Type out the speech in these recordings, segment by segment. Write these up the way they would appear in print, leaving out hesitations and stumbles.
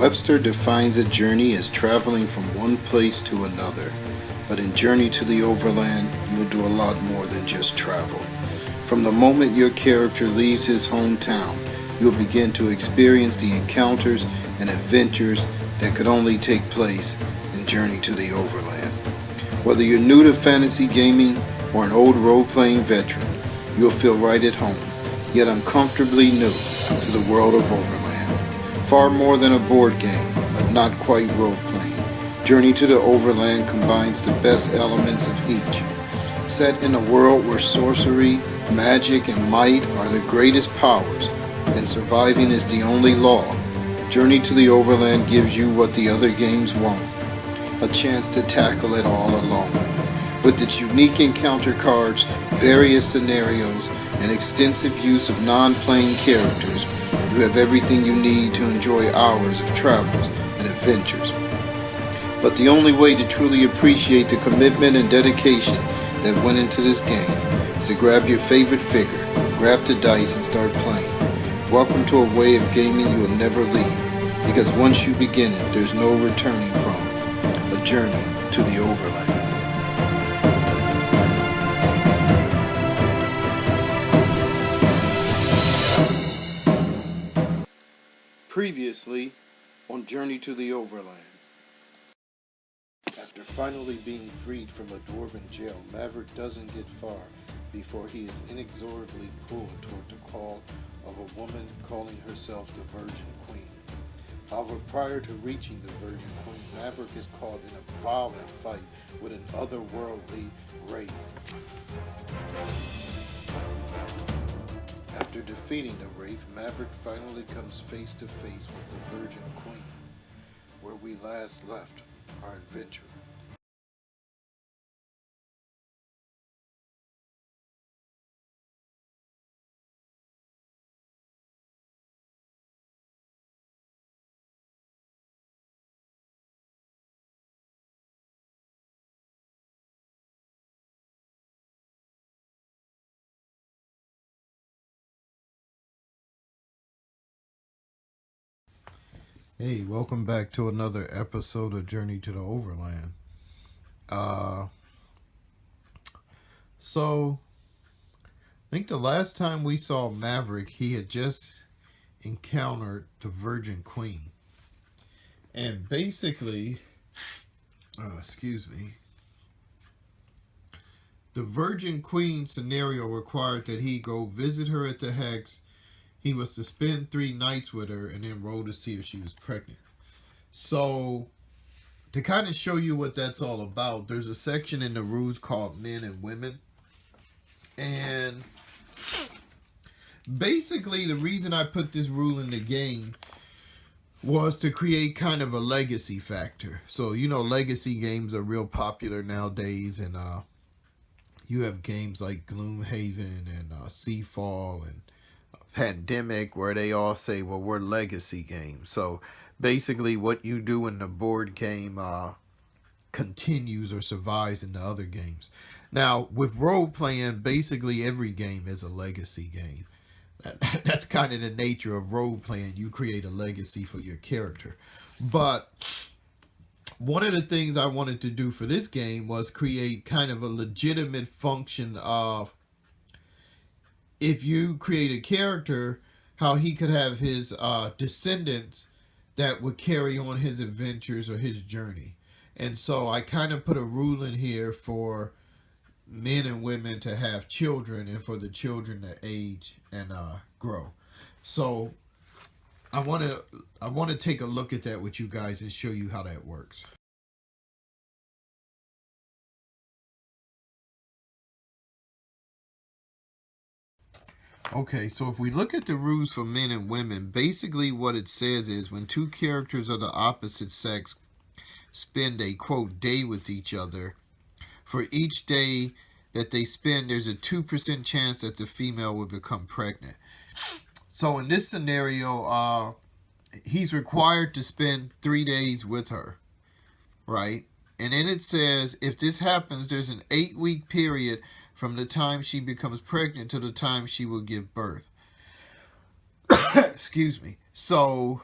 Webster defines a journey as traveling from one place to another. But in Journey to the Overland, you'll do a lot more than just travel. From the moment your character leaves his hometown, you'll begin to experience the encounters and adventures that could only take place in Journey to the Overland. Whether you're new to fantasy gaming or an old role-playing veteran, you'll feel right at home, yet uncomfortably new to the world of Overland. Far more than a board game, but not quite role-playing, Journey to the Overland combines the best elements of each. Set in a world where sorcery, magic, and might are the greatest powers, and surviving is the only law, Journey to the Overland gives you what the other games won't: a chance to tackle it all alone. With its unique encounter cards, various scenarios, and extensive use of non-playing characters, you have everything you need to enjoy hours of travels and adventures. But the only way to truly appreciate the commitment and dedication that went into this game is to grab your favorite figure, grab the dice, and start playing. Welcome to a way of gaming you will never leave, because once you begin it, there's no returning from. A journey to the Overland. Previously on Journey to the Overland. After finally being freed from a dwarven jail, Maverick doesn't get far before he is inexorably pulled toward the call of a woman calling herself the Virgin Queen. However, prior to reaching the Virgin Queen, Maverick is caught in a violent fight with an otherworldly wraith. After defeating the wraith, Maverick finally comes face to face with the Virgin Queen, where we last left our adventure. Hey, welcome back to another episode of Journey to the Overland. So I think the last time we saw Maverick, he had just encountered the Virgin Queen. And basically, the Virgin Queen scenario required that he go visit her at the Hex. He was to spend 3 nights with her and then roll to see if she was pregnant. So, to kind of show you what that's all about, there's a section in the rules called Men and Women. And basically, the reason I put this rule in the game was to create kind of a legacy factor. So, you know, legacy games are real popular nowadays. And you have games like Gloomhaven and Seafall and Pandemic, where they all say, well, we're legacy games. So basically what you do in the board game continues or survives in the other games. Now with role playing, basically every game is a legacy game. That's kind of the nature of role playing. You create a legacy for your character. But one of the things I wanted to do for this game was create kind of a legitimate function of, if you create a character, how he could have his descendants that would carry on his adventures or his journey. And so I kind of put a rule in here for men and women to have children and for the children to age and grow. So I want to take a look at that with you guys and show you how that works. Okay, so if we look at the rules for men and women, basically what it says is when 2 characters of the opposite sex spend a, quote, day with each other, for each day that they spend, there's a 2% chance that the female will become pregnant. So in this scenario, he's required to spend 3 days with her, right? And then it says, if this happens, there's an 8-week period from the time she becomes pregnant to the time she will give birth. Excuse me. So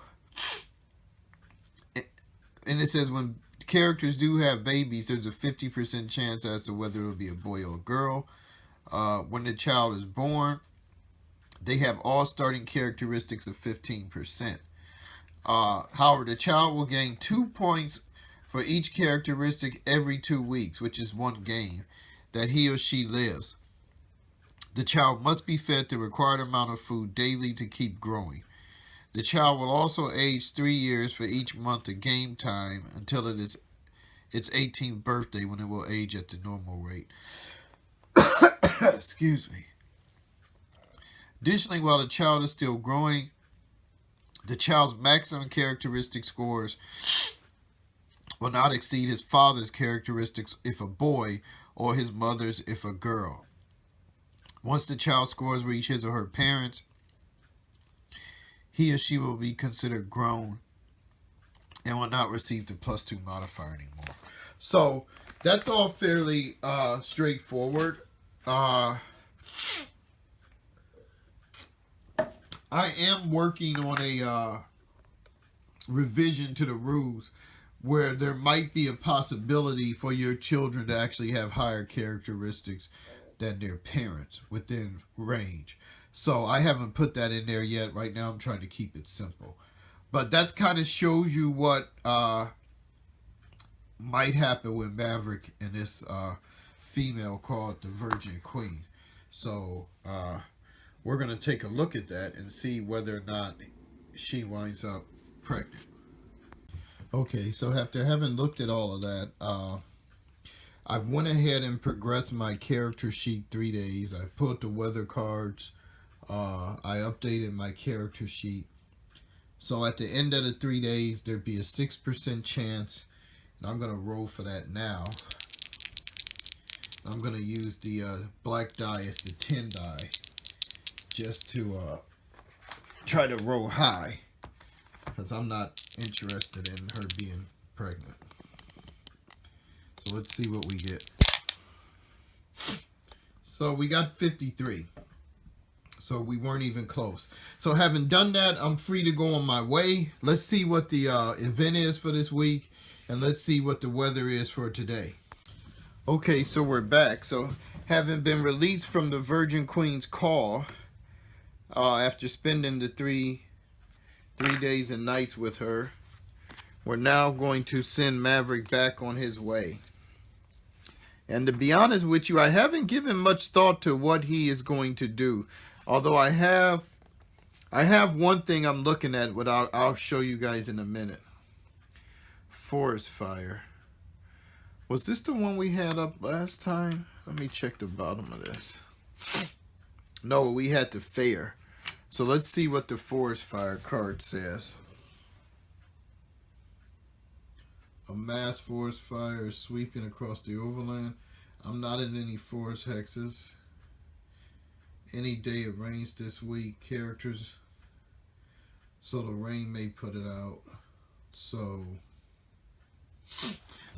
and it says when characters do have babies, there's a 50% chance as to whether it'll be a boy or a girl. When the child is born, they have all starting characteristics of 15%. However, the child will gain 2 points for each characteristic every 2 weeks, which is one game that he or she lives. The child must be fed the required amount of food daily to keep growing. The child will also age 3 years for each month of game time until it is its 18th birthday, when it will age at the normal rate. Excuse me. Additionally, while the child is still growing, the child's maximum characteristic scores will not exceed his father's characteristics if a boy or his mother's if a girl. Once the child's scores reach his or her parents, he or she will be considered grown and will not receive the +2 modifier anymore. So that's all fairly straightforward. I am working on a revision to the rules where there might be a possibility for your children to actually have higher characteristics than their parents within range. So I haven't put that in there yet. Right now I'm trying to keep it simple. But that's kind of shows you what might happen with Maverick and this female called the Virgin Queen. So we're going to take a look at that and see whether or not she winds up pregnant. Okay, so after having looked at all of that, I've went ahead and progressed my character sheet 3 days. I pulled the weather cards. I updated my character sheet. So at the end of the 3 days, there'd be a 6% chance, and I'm going to roll for that now. I'm going to use the black die as the 10 die just to try to roll high, because I'm not interested in her being pregnant. So let's see what we get. So we got 53. So we weren't even close. So having done that, I'm free to go on my way. Let's see what the event is for this week, and let's see what the weather is for today. Okay, so we're back. So having been released from the Virgin Queen's call, after spending the three days and nights with her, we're now going to send Maverick back on his way. And to be honest with you, I haven't given much thought to what he is going to do. Although I have one thing I'm looking at, but I'll show you guys in a minute. Forest fire. Was this the one we had up last time? Let me check the bottom of this. No, we had the fair. So let's see what the forest fire card says. A mass forest fire is sweeping across the overland. I'm not in any forest hexes. Any day it rains this week. Characters. So the rain may put it out. So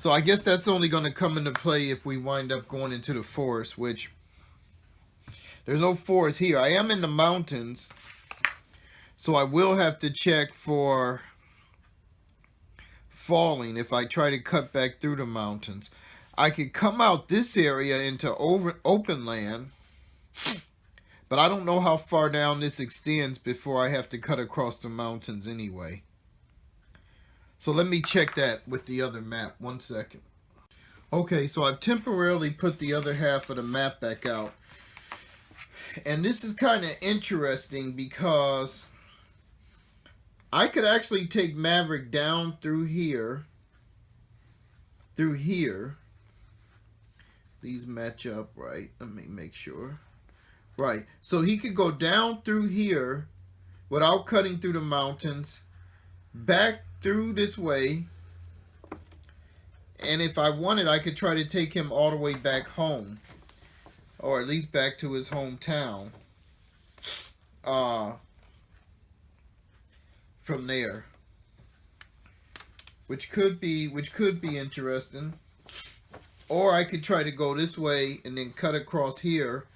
I guess that's only going to come into play if we wind up going into the forest, which there's no forest here. I am in the mountains, so I will have to check for falling if I try to cut back through the mountains. I could come out this area into open land, but I don't know how far down this extends before I have to cut across the mountains anyway. So let me check that with the other map. 1 second. Okay, so I've temporarily put the other half of the map back out. And this is kind of interesting because I could actually take Maverick down through here. These match up, right? Let me make sure. Right, so he could go down through here without cutting through the mountains, back through this way, and if I wanted, I could try to take him all the way back home, or at least back to his hometown, from there, which could be interesting. Or I could try to go this way and then cut across here.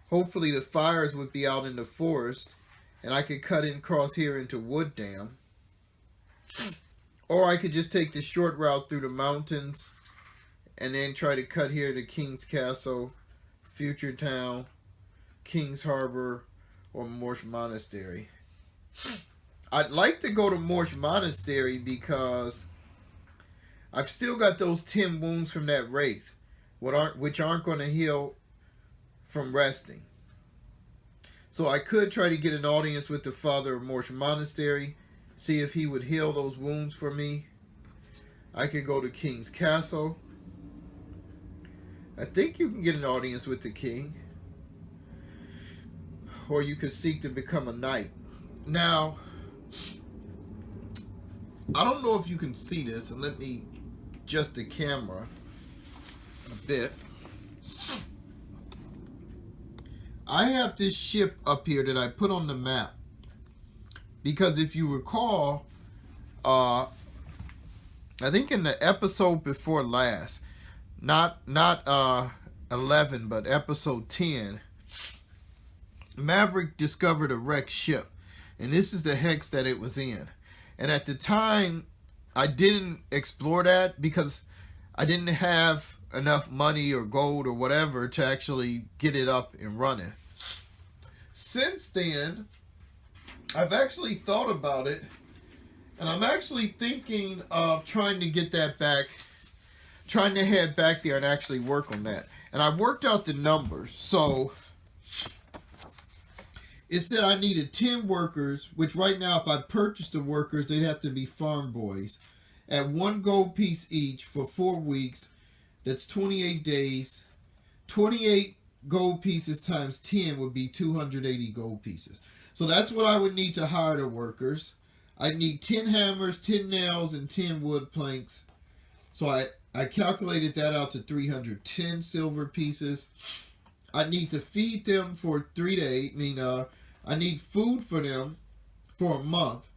Hopefully the fires would be out in the forest, and I could cut in across here into Wood Dam. Or I could just take the short route through the mountains and then try to cut here to King's Castle, Future Town, King's Harbor, or Morse Monastery. I'd like to go to Morse Monastery because I've still got those 10 wounds from that wraith, which aren't going to heal from resting. So I could try to get an audience with the father of Morse Monastery, see if he would heal those wounds for me. I could go to King's Castle. I think you can get an audience with the king. Or you could seek to become a knight. Now, I don't know if you can see this, and let me adjust the camera a bit. I have this ship up here that I put on the map because if you recall, I think in the episode before last, not 11, but episode 10, Maverick discovered a wrecked ship, and this is the hex that it was in. And at the time, I didn't explore that because I didn't have enough money or gold or whatever to actually get it up and running. Since then, I've actually thought about it, and I'm actually thinking of trying to get that back, trying to head back there and actually work on that. And I worked out the numbers. So it said I needed 10 workers, which right now if I purchased the workers, they'd have to be farm boys, at 1 gold piece each for 4 weeks. That's 28 days. 28 gold pieces times 10 would be 280 gold pieces. So that's what I would need to hire the workers. I'd need 10 hammers, 10 nails, and 10 wood planks. So I calculated that out to 310 silver pieces. I need to feed them for 3 days. I need food for them for a month.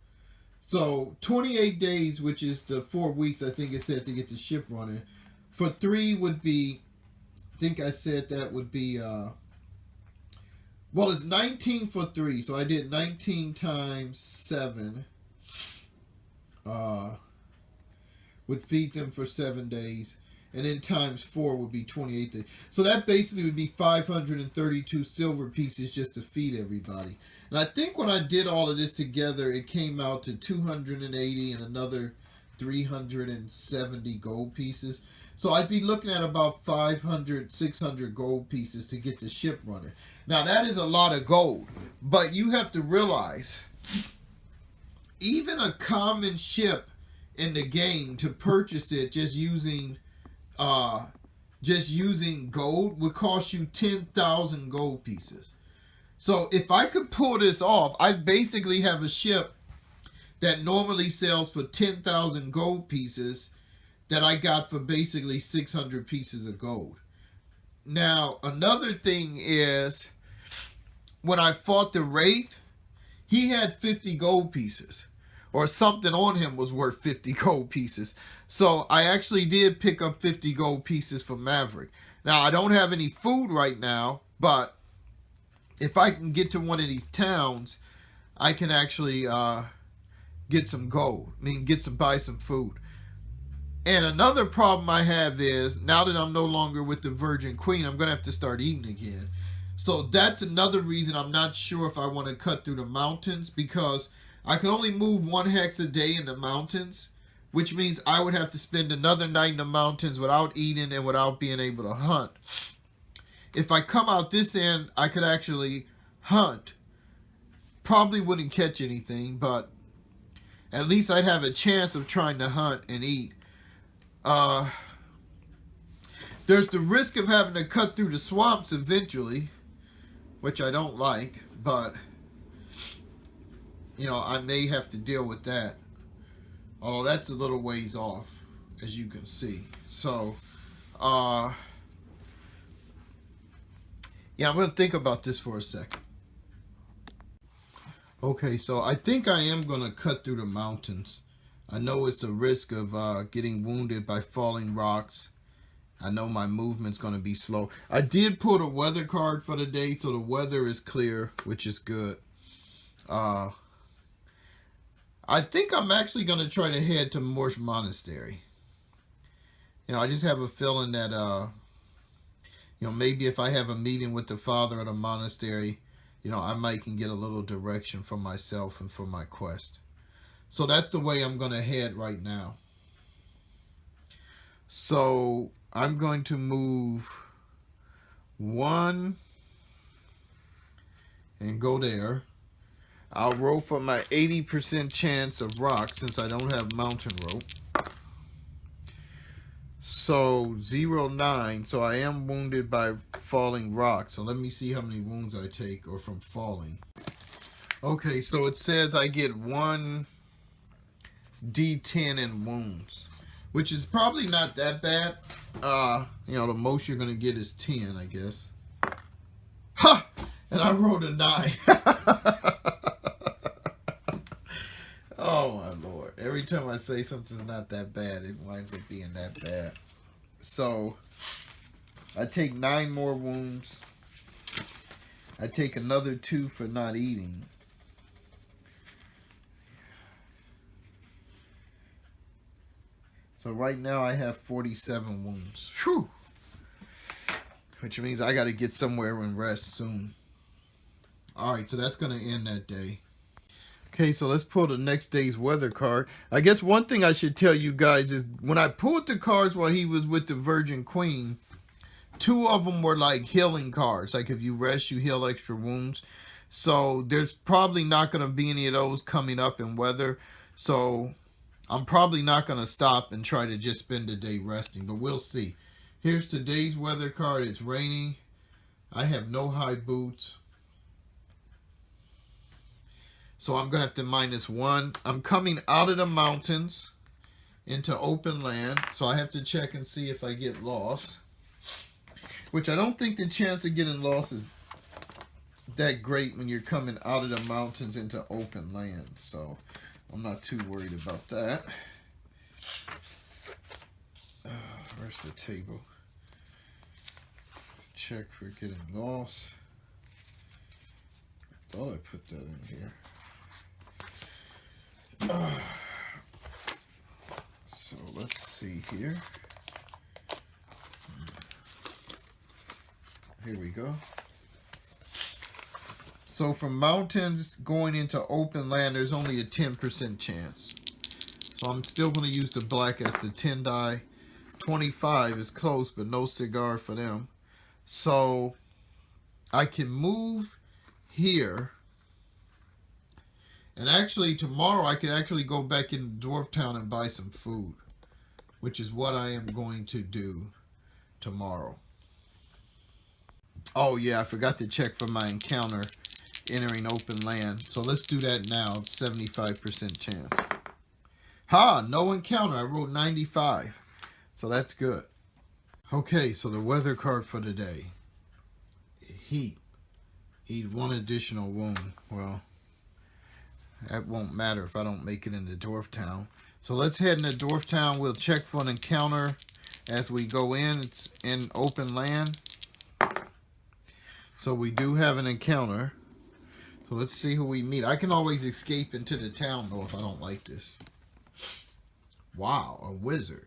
So 28 days, which is the 4 weeks I think it said to get the ship running. For 3 would be, I think I said that would be, well, it's 19 for 3. So I did 19 times 7. Would feed them for 7 days. And then times 4 would be 28 days. So that basically would be 532 silver pieces just to feed everybody. And I think when I did all of this together, it came out to 280 and another 370 gold pieces. So I'd be looking at about 500, 600 gold pieces to get the ship running. Now that is a lot of gold. But you have to realize, even a common ship in the game, to purchase it just using gold would cost you 10,000 gold pieces. So if I could pull this off, I basically have a ship that normally sells for 10,000 gold pieces that I got for basically 600 pieces of gold. Now, another thing is, when I fought the Wraith, he had 50 gold pieces. Or something on him was worth 50 gold pieces. So I actually did pick up 50 gold pieces for Maverick. Now, I don't have any food right now, but if I can get to one of these towns, I can actually get some gold. Buy some food. And another problem I have is, now that I'm no longer with the Virgin Queen, I'm going to have to start eating again. So that's another reason I'm not sure if I want to cut through the mountains, because I can only move 1 hex a day in the mountains, which means I would have to spend another night in the mountains without eating and without being able to hunt. If I come out this end, I could actually hunt. Probably wouldn't catch anything, but at least I'd have a chance of trying to hunt and eat. There's the risk of having to cut through the swamps eventually, which I don't like, but I may have to deal with that. Although that's a little ways off, as you can see. So, yeah, I'm going to think about this for a second. Okay, so I think I am going to cut through the mountains. I know it's a risk of getting wounded by falling rocks. I know my movement's going to be slow. I did pull the weather card for the day, so the weather is clear, which is good. I think I'm actually going to try to head to Morse Monastery. I just have a feeling that, maybe if I have a meeting with the father at a monastery, I might can get a little direction for myself and for my quest. So that's the way I'm going to head right now. So I'm going to move 1 and go there. I'll roll for my 80% chance of rock since I don't have mountain rope. So 0-9. So I am wounded by falling rock. So let me see how many wounds I take or from falling. Okay, so it says I get 1 D10 in wounds, which is probably not that bad. The most you're gonna get is 10, I guess. Ha! And I rolled a 9. Oh my Lord. Every time I say something's not that bad, it winds up being that bad. So I take 9 more wounds. I take another 2 for not eating. So right now I have 47 wounds. Whew. Which means I got to get somewhere and rest soon. Alright, so that's going to end that day. Okay, so let's pull the next day's weather card. I guess one thing I should tell you guys is when I pulled the cards while he was with the Virgin Queen, 2 of them were like healing cards. Like if you rest, you heal extra wounds. So there's probably not going to be any of those coming up in weather. So I'm probably not going to stop and try to just spend the day resting, but we'll see. Here's today's weather card. It's rainy. I have no high boots. So I'm going to have to -1. I'm coming out of the mountains into open land. So I have to check and see if I get lost. Which I don't think the chance of getting lost is that great when you're coming out of the mountains into open land. So I'm not too worried about that. Where's the table? Check for getting lost. I thought I put that in here. So let's see here. Here we go. So from mountains going into open land, there's only a 10% chance. So I'm still going to use the black as the 10 die. 25 is close, but no cigar for them. So I can move here. And actually tomorrow I can actually go back in Dwarf Town and buy some food, which is what I am going to do tomorrow. Oh yeah, I forgot to check for my encounter entering open land. So let's do that now. 75% chance. Ha! No encounter. I rolled 95. So that's good. Okay, so the weather card for today. Heat. Eat 1 additional wound. Well, that won't matter if I don't make it into Dwarf Town. So let's head into Dwarf Town. We'll check for an encounter as we go in. It's in open land. So we do have an encounter. So let's see who we meet. I can always escape into the town, though, if I don't like this. Wow, a wizard.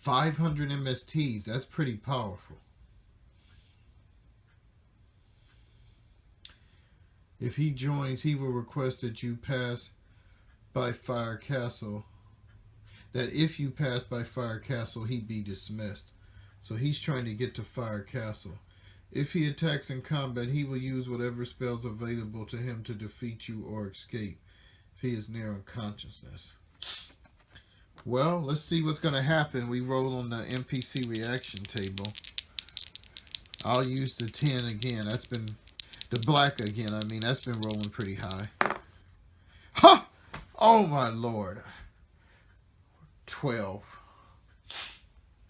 500 MSTs. That's pretty powerful. If he joins, he will request that you pass by Fire Castle. That if you pass by Fire Castle, he be dismissed. So he's trying to get to Fire Castle. If he attacks in combat, he will use whatever spells available to him to defeat you or escape. If he is near unconsciousness. Well, let's see what's going to happen. We roll on the NPC reaction table. I'll use the 10 again. That's been... The black again, I mean, that's been rolling pretty high. Ha! Oh my Lord. 12.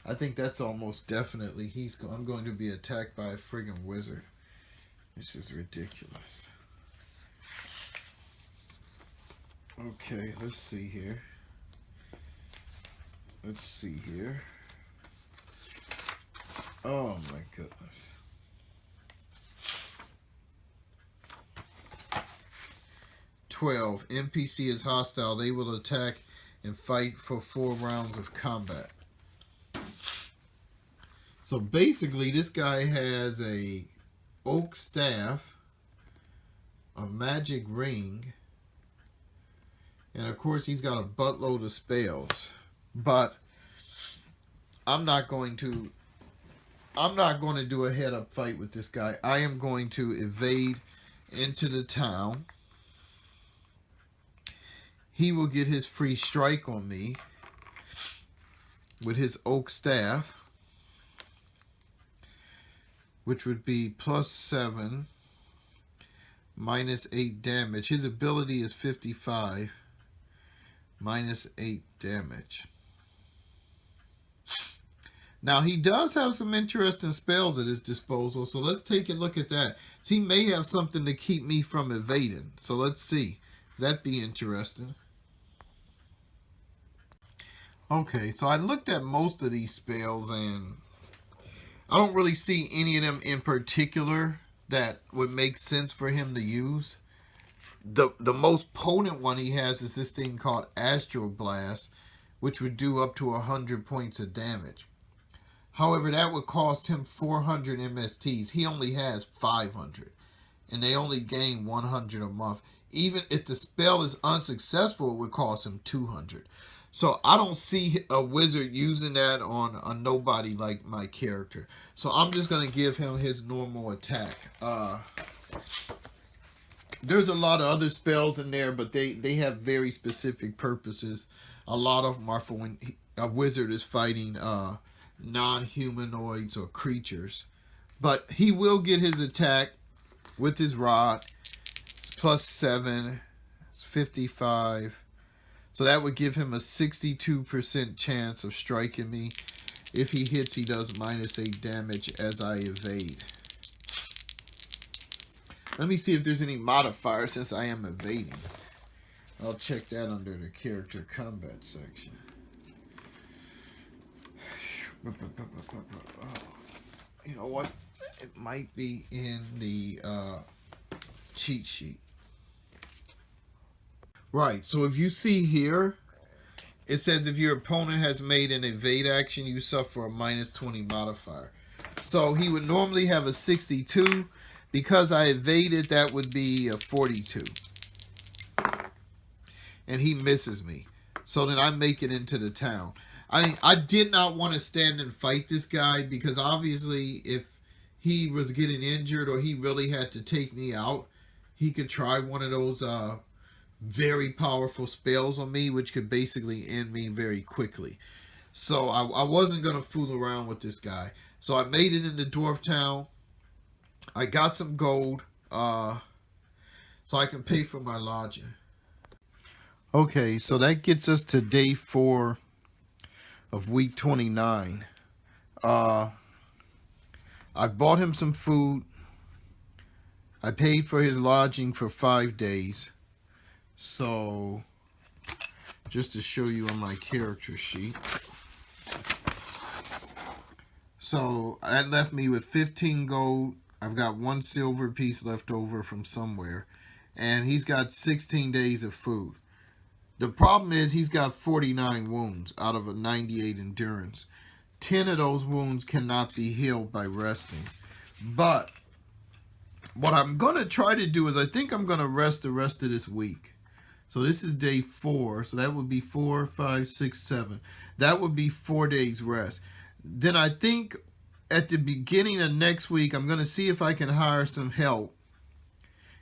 I think that's almost definitely I'm going to be attacked by a friggin' wizard. This is ridiculous. Okay, let's see here. Let's see here. Oh my goodness. 12. NPC is hostile. They will attack and fight for 4 rounds of combat. So basically, this guy has a oak staff, a magic ring, and of course he's got a buttload of spells. But I'm not going to do a head-up fight with this guy. I am going to evade into the town. He will get his free strike on me with his oak staff, which would be +7, -8 damage. His ability is 55, -8 damage. Now, he does have some interesting spells at his disposal, so let's take a look at that. So he may have something to keep me from evading. So let's see. That'd be interesting. Okay, so I looked at most of these spells, and I don't really see any of them in particular that would make sense for him to use. The most potent one he has is this thing called Astral Blast, which would do up to 100 points of damage. However, that would cost him 400 MSTs. He only has 500, and they only gain 100 a month. Even if the spell is unsuccessful, it would cost him 200. So I don't see a wizard using that on a nobody like my character. So I'm just going to give him his normal attack. There's a lot of other spells in there, but they have very specific purposes. A lot of them are for when a wizard is fighting non-humanoids or creatures. But he will get his attack with his rod. It's +7, 55. So that would give him a 62% chance of striking me. If he hits, he does -8 damage as I evade. Let me see if there's any modifier since I am evading. I'll check that under the character combat section. You know what? It might be in the cheat sheet. Right, so if you see here, it says if your opponent has made an evade action, you suffer a -20 modifier. So he would normally have a 62. Because I evaded, that would be a 42. And he misses me. So then I make it into the town. I did not want to stand and fight this guy because obviously if he was getting injured or he really had to take me out, he could try one of those very powerful spells on me, which could basically end me very quickly. So I wasn't going to fool around with this guy. So I made it into Dwarf Town. I got some gold so I can pay for my lodging. Okay, so that gets us to day 4 of week 29. I bought him some food. I paid for his lodging for 5 days. So, just to show you on my character sheet. So, that left me with 15 gold. I've got 1 silver piece left over from somewhere. And he's got 16 days of food. The problem is he's got 49 wounds out of a 98 endurance. 10 of those wounds cannot be healed by resting. But what I'm going to try to do is I think I'm going to rest the rest of this week. So this is day 4. So that would be 4, 5, 6, 7. That would be 4 days rest. Then I think at the beginning of next week, I'm going to see if I can hire some help.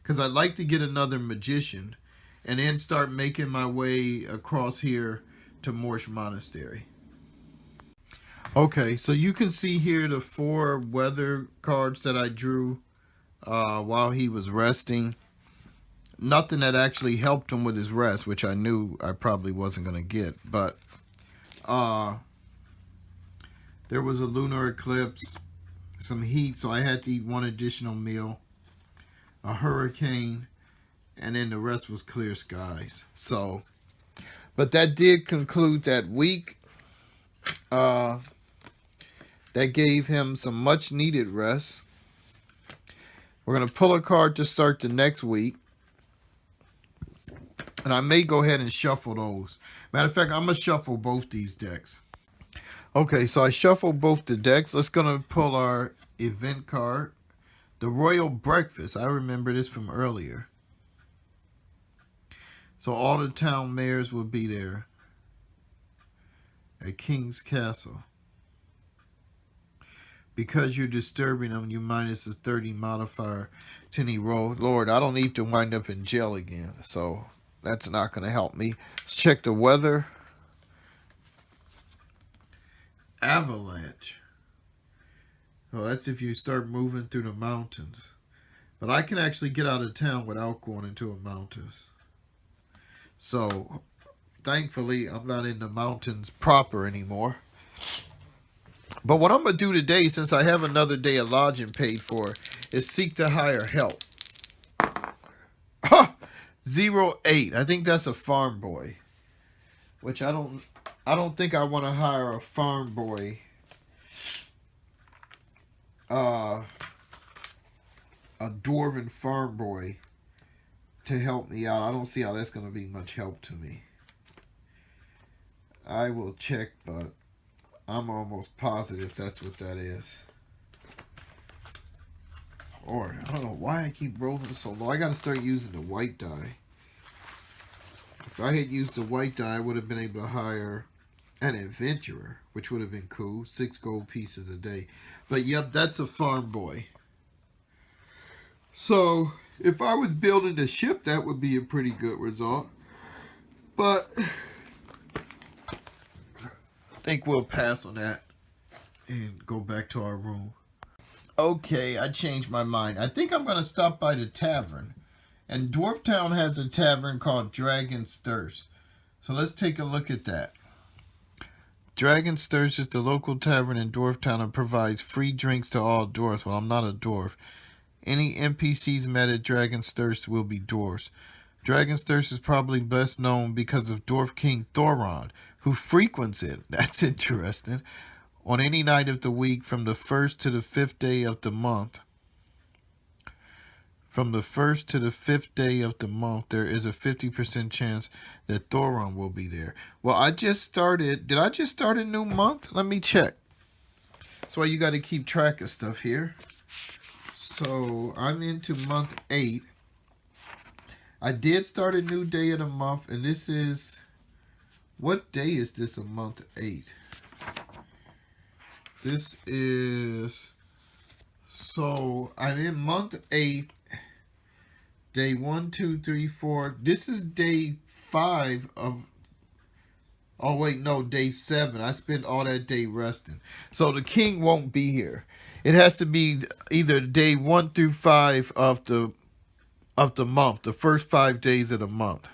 Because I'd like to get another magician. And then start making my way across here to Morsh Monastery. Okay, so you can see here the 4 weather cards that I drew while he was resting. Nothing that actually helped him with his rest, which I knew I probably wasn't going to get. But there was a lunar eclipse, some heat, so I had to eat 1 additional meal, a hurricane, and then the rest was clear skies. So, but that did conclude that week. That gave him some much needed rest. We're going to pull a card to start the next week. And I may go ahead and shuffle those. Matter of fact, I'm going to shuffle both these decks. Okay, so I shuffled both the decks. Let's going to pull our event card. The Royal Breakfast. I remember this from earlier. So all the town mayors will be there at King's Castle. Because you're disturbing them, you minus a 30 modifier to any roll. Lord, I don't need to wind up in jail again. So that's not going to help me. Let's check the weather. Avalanche. So that's if you start moving through the mountains. But I can actually get out of town without going into a mountains. So thankfully, I'm not in the mountains proper anymore. But what I'm going to do today, since I have another day of lodging paid for, is seek to hire help. 08. I think that's a farm boy. Which I don't think I want to hire a farm boy. A dwarven farm boy to help me out. I don't see how that's going to be much help to me. I will check, but I'm almost positive that's what that is. Or, I don't know why I keep rolling so low. I got to start using the white die. If I had used the white die, I would have been able to hire an adventurer, which would have been cool. 6 gold pieces a day. But yep, that's a farm boy. So, if I was building a ship, that would be a pretty good result. But I think we'll pass on that and go back to our room. Okay, I changed my mind. I think I'm going to stop by the tavern. And Dwarftown has a tavern called Dragon's Thirst. So let's take a look at that. Dragon's Thirst is the local tavern in Dwarftown and provides free drinks to all dwarves. Well, I'm not a dwarf. Any NPCs met at Dragon's Thirst will be dwarves. Dragon's Thirst is probably best known because of Dwarf King Thoron, who frequents it. That's interesting. On any night of the week from the 1st to the 5th day of the month. From the 1st to the 5th day of the month, there is a 50% chance that Thoron will be there. Well, I just started. Did I just start a new month? Let me check. That's why you got to keep track of stuff here. So, I'm into month 8. I did start a new day of the month, and this is... What day is this of month 8? This is... So, I'm in month 8. Day 1, 2, 3, 4. This is day 5 of... Oh, wait, no, day 7. I spent all that day resting. So the king won't be here. It has to be either day 1 through 5 of the month. The first 5 days of the month.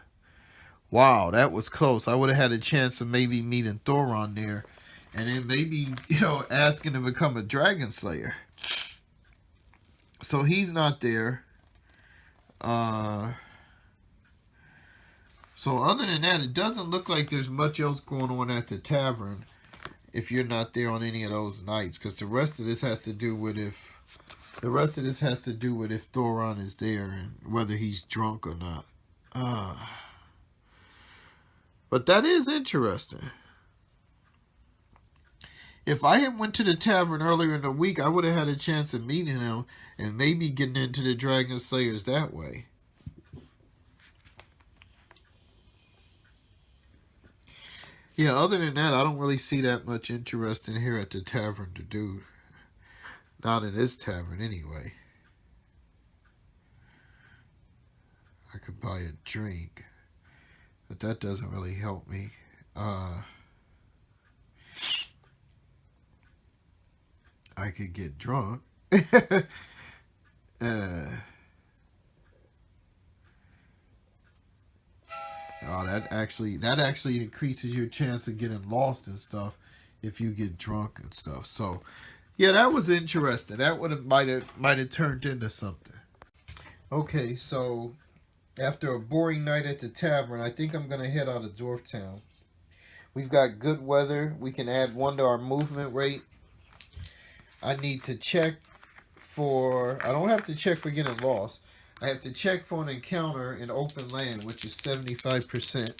Wow, that was close. I would have had a chance of maybe meeting Thoron there. And then maybe, asking to become a dragon slayer. So he's not there. So other than that, it doesn't look like there's much else going on at the tavern if you're not there on any of those nights, because the rest of this has to do with if Thoron is there and whether he's drunk or not. But that is interesting. If I had went to the tavern earlier in the week, I would have had a chance of meeting him and maybe getting into the Dragon Slayers that way. Yeah, other than that, I don't really see that much interest in here at the tavern to do. Not in this tavern, anyway. I could buy a drink, but that doesn't really help me. I could get drunk. Oh, that actually increases your chance of getting lost and stuff if you get drunk and stuff. So, yeah, that was interesting. That might have turned into something. Okay, so after a boring night at the tavern, I think I'm gonna head out of Dwarftown. We've got good weather. We can add 1 to our movement rate. I need to check for... I don't have to check for getting lost. I have to check for an encounter in open land, which is 75%.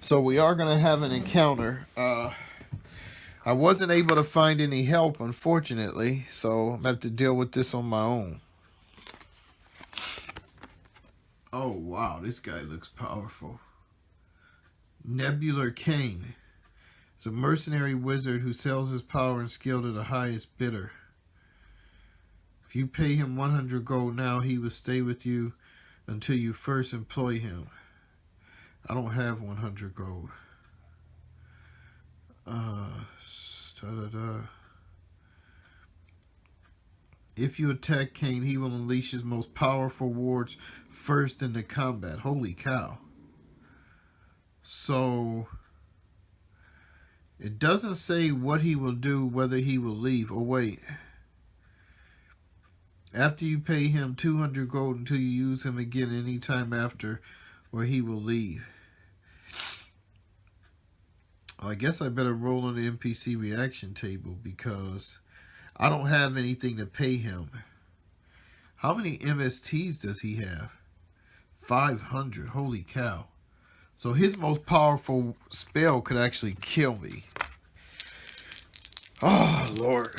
So we are going to have an encounter. I wasn't able to find any help, unfortunately, so I'm going to have to deal with this on my own. Oh, wow, this guy looks powerful. Nebular Cain. It's a mercenary wizard who sells his power and skill to the highest bidder. If you pay him 100 gold now, he will stay with you until you first employ him. I don't have 100 gold. If you attack Cain, he will unleash his most powerful wards first in the combat. Holy cow. So, it doesn't say what he will do, whether he will leave. Oh, wait. After you pay him 200 gold until you use him again any time after, or he will leave. I guess I better roll on the NPC reaction table because I don't have anything to pay him. How many MSTs does he have? 500. Holy cow. So his most powerful spell could actually kill me. Oh, Lord.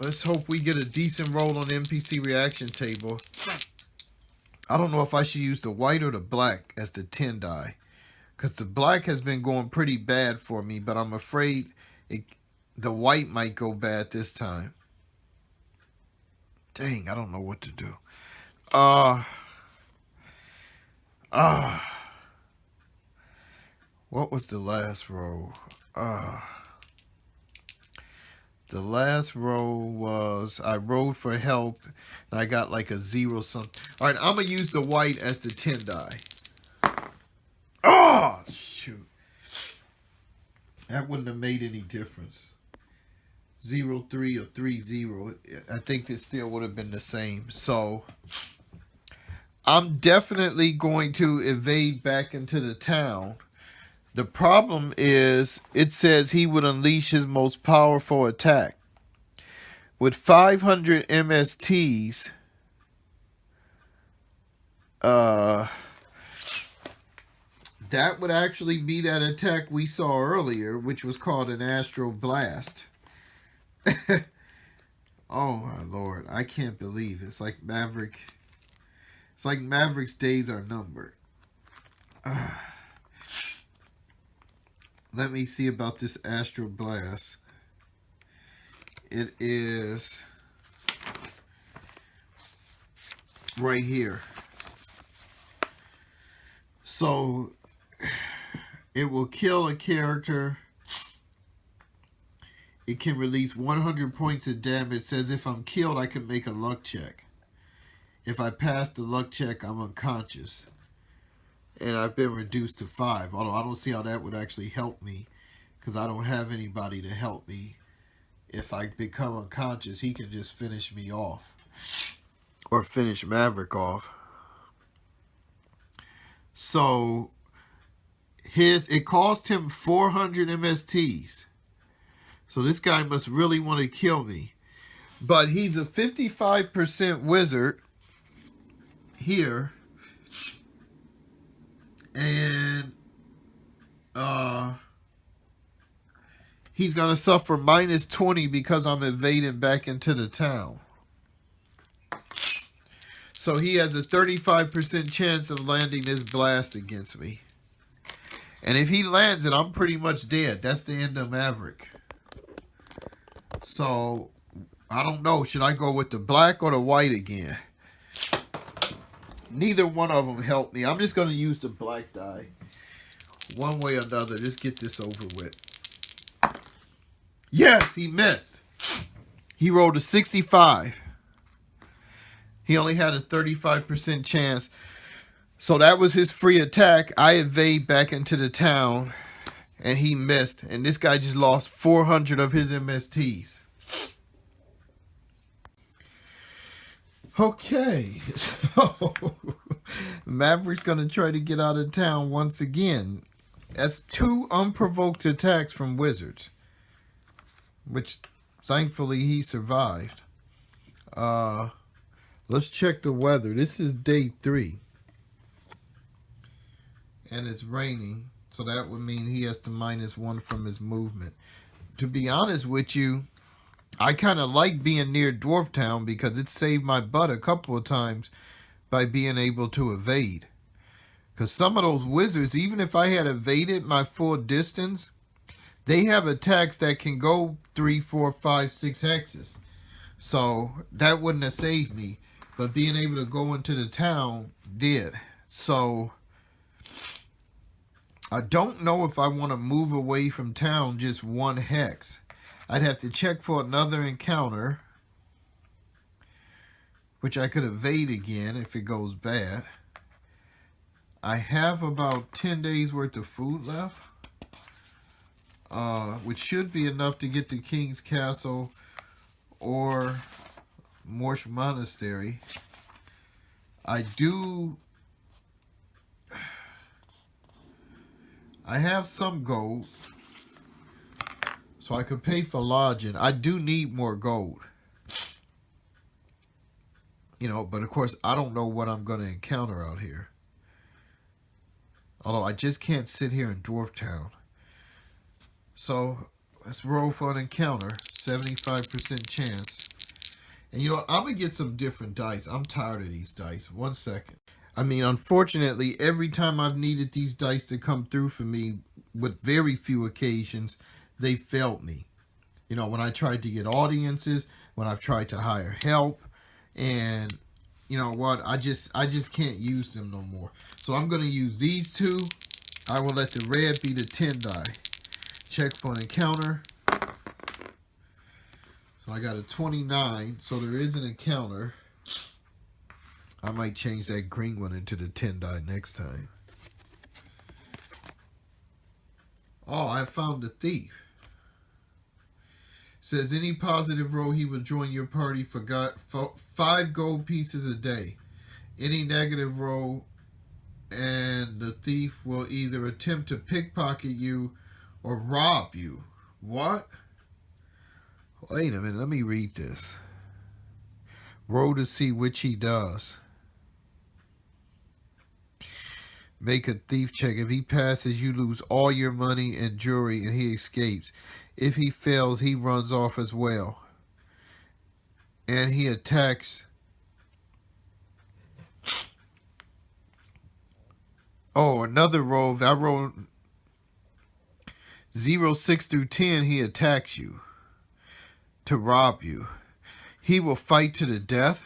Let's hope we get a decent roll on the NPC reaction table. I don't know if I should use the white or the black as the 10 die. Because the black has been going pretty bad for me, but I'm afraid the white might go bad this time. Dang, I don't know what to do. What was the last roll? The last roll was I rolled for help and I got like a 0 something. All right, I'm going to use the white as the 10 die. Oh, shoot. That wouldn't have made any difference. 0-3 or 3-0. I think it still would have been the same. So I'm definitely going to evade back into the town. The problem is it says he would unleash his most powerful attack. With 500 MSTs, that would actually be that attack we saw earlier, which was called an Astral Blast. Oh my Lord, I can't believe it. It's like Maverick. It's like Maverick's days are numbered. Let me see about this Astral Blast. It is right here. So it will kill a character. It can release 100 points of damage. It says if I'm killed, I can make a luck check. If I pass the luck check, I'm unconscious. And I've been reduced to 5. Although I don't see how that would actually help me. Because I don't have anybody to help me. If I become unconscious, he can just finish me off. Or finish Maverick off. So, it cost him 400 MSTs. So this guy must really want to kill me. But he's a 55% wizard here. And he's going to suffer minus 20 because I'm evading back into the town. So he has a 35% chance of landing this blast against me. And if he lands it, I'm pretty much dead. That's the end of Maverick. So, I don't know. Should I go with the black or the white again? Neither one of them helped me. I'm just going to use the black die. One way or another. Just get this over with. Yes, he missed. He rolled a 65. He only had a 35% chance. So that was his free attack. I evade back into the town. And he missed. And this guy just lost 400 of his MSTs. Okay. So Maverick's going to try to get out of town once again. That's 2 unprovoked attacks from wizards. Which thankfully he survived. Let's check the weather. This is day 3. And it's raining. So that would mean he has to -1 from his movement. To be honest with you, I kind of like being near Dwarf Town because it saved my butt a couple of times by being able to evade. Because some of those wizards, even if I had evaded my full distance, they have attacks that can go 3, 4, 5, 6 hexes. So that wouldn't have saved me. But being able to go into the town did. So I don't know if I want to move away from town just 1 hex. I'd have to check for another encounter, which I could evade again if it goes bad. I have about 10 days worth of food left, which should be enough to get to King's Castle or Morsh Monastery. I have some gold, so I could pay for lodging. I do need more gold. You know, but of course, I don't know what I'm going to encounter out here. Although I just can't sit here in Dwarf Town. So let's roll for an encounter. 75% chance. And you know what? I'm going to get some different dice. I'm tired of these dice. 1 second. I mean, unfortunately, every time I've needed these dice to come through for me, with very few occasions, they failed me. You know, when I tried to get audiences, when I've tried to hire help, and you know what? I just can't use them no more. So I'm going to use these 2. I will let the red be the 10 die. Check for an encounter. So I got a 29. So there is an encounter. I might change that green one into the 10 die next time. Oh, I found the thief. Says any positive roll, he will join your party for 5 gold pieces a day. Any negative roll, and the thief will either attempt to pickpocket you or rob you. What? Wait a minute, let me read this. Roll to see which he does. Make a thief check. If he passes, you lose all your money and jewelry and he escapes. If he fails, he runs off as well. And he attacks. Oh, another roll. If I roll 0, 6 through 10, he attacks you to rob you. He will fight to the death.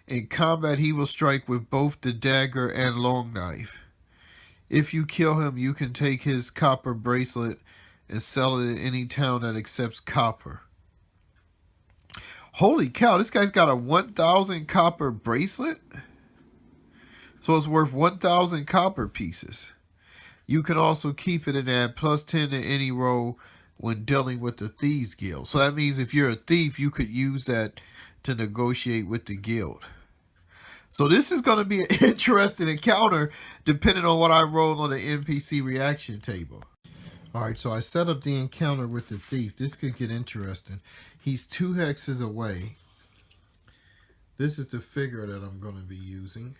In combat, he will strike with both the dagger and long knife. If you kill him, you can take his copper bracelet and sell it in any town that accepts copper. Holy cow, this guy's got a 1,000 copper bracelet? So it's worth 1,000 copper pieces. You can also keep it and add +10 to any roll when dealing with the Thieves Guild. So that means if you're a thief, you could use that to negotiate with the guild. So this is going to be an interesting encounter depending on what I roll on the NPC reaction table. Alright, so I set up the encounter with the thief. This could get interesting. He's 2 hexes away. This is the figure that I'm going to be using.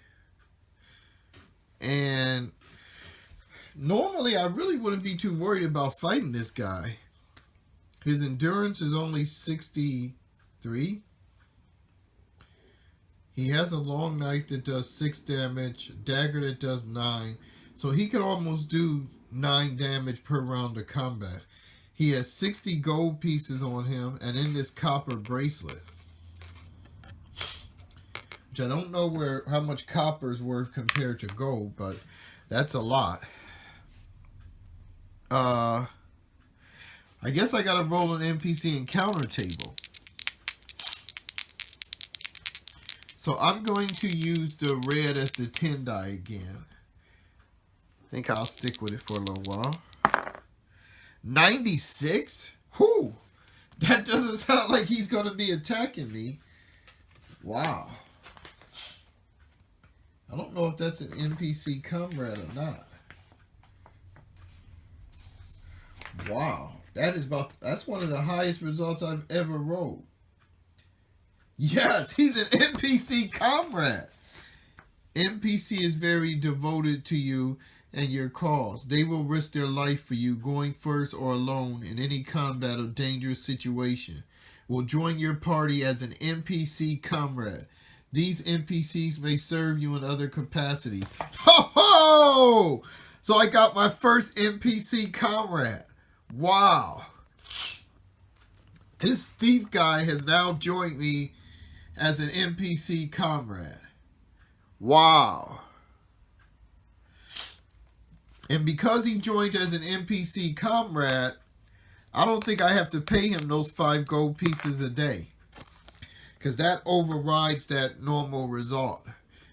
And normally I really wouldn't be too worried about fighting this guy. His endurance is only 63. He has a long knife that does 6 damage, a dagger that does 9. So he could almost do 9 damage per round of combat. He has 60 gold pieces on him and in this copper bracelet. Which I don't know how much copper is worth compared to gold, but that's a lot. I guess I gotta roll an NPC encounter table. So I'm going to use the red as the 10 die again. I think I'll stick with it for a little while. 96? Whew! That doesn't sound like he's going to be attacking me. Wow. I don't know if that's an NPC comrade or not. Wow. That's one of the highest results I've ever rolled. Yes, he's an NPC comrade. NPC is very devoted to you and your cause. They will risk their life for you, going first or alone in any combat or dangerous situation. Will join your party as an NPC comrade. These NPCs may serve you in other capacities. Ho ho! So I got my first NPC comrade. Wow. This thief guy has now joined me as an NPC comrade. Wow. And because he joined as an NPC comrade, I don't think I have to pay him those 5 gold pieces a day. Because that overrides that normal result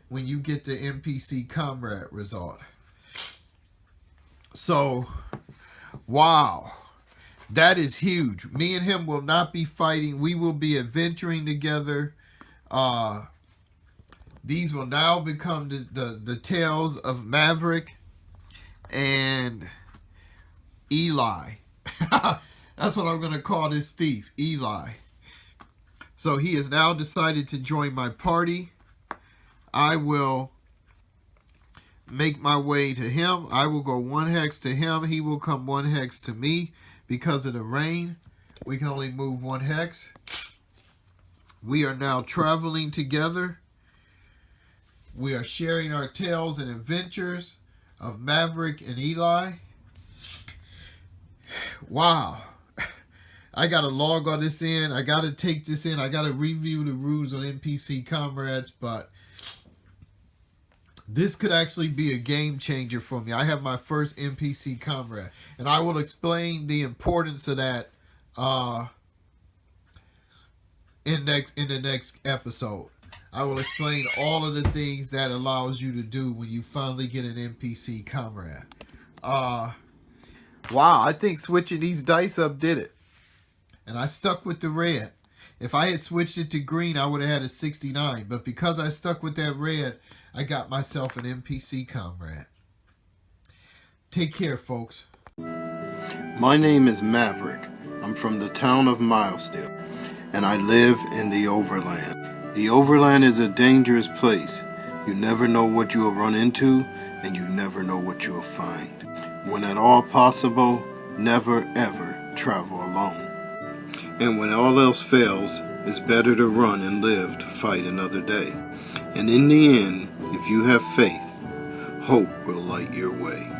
when you get the NPC comrade result. So, wow. That is huge. Me and him will not be fighting. We will be adventuring together. These will now become the tales of Maverick and Eli. That's what I'm going to call this thief, Eli. So he has now decided to join my party. I will make my way to him. I will go 1 hex to him. He will come 1 hex to me. Because of the rain, we can only move 1 hex. We are now traveling together. We are sharing our tales and adventures of Maverick and Eli. Wow. I got to log all this in. I got to take this in. I got to review the rules on NPC comrades, but this could actually be a game changer for me. I have my first NPC comrade, and I will explain the importance of that in the next episode. I will explain all of the things that allows you to do when you finally get an NPC comrade. Wow, I think switching these dice up did it. And I stuck with the red. If I had switched it to green, I would have had a 69. But because I stuck with that red, I got myself an NPC comrade. Take care, folks. My name is Maverick. I'm from the town of Milesdale, and I live in the Overland. The Overland is a dangerous place. You never know what you will run into, and you never know what you will find. When at all possible, never ever travel alone. And when all else fails, it's better to run and live to fight another day. And in the end, if you have faith, hope will light your way.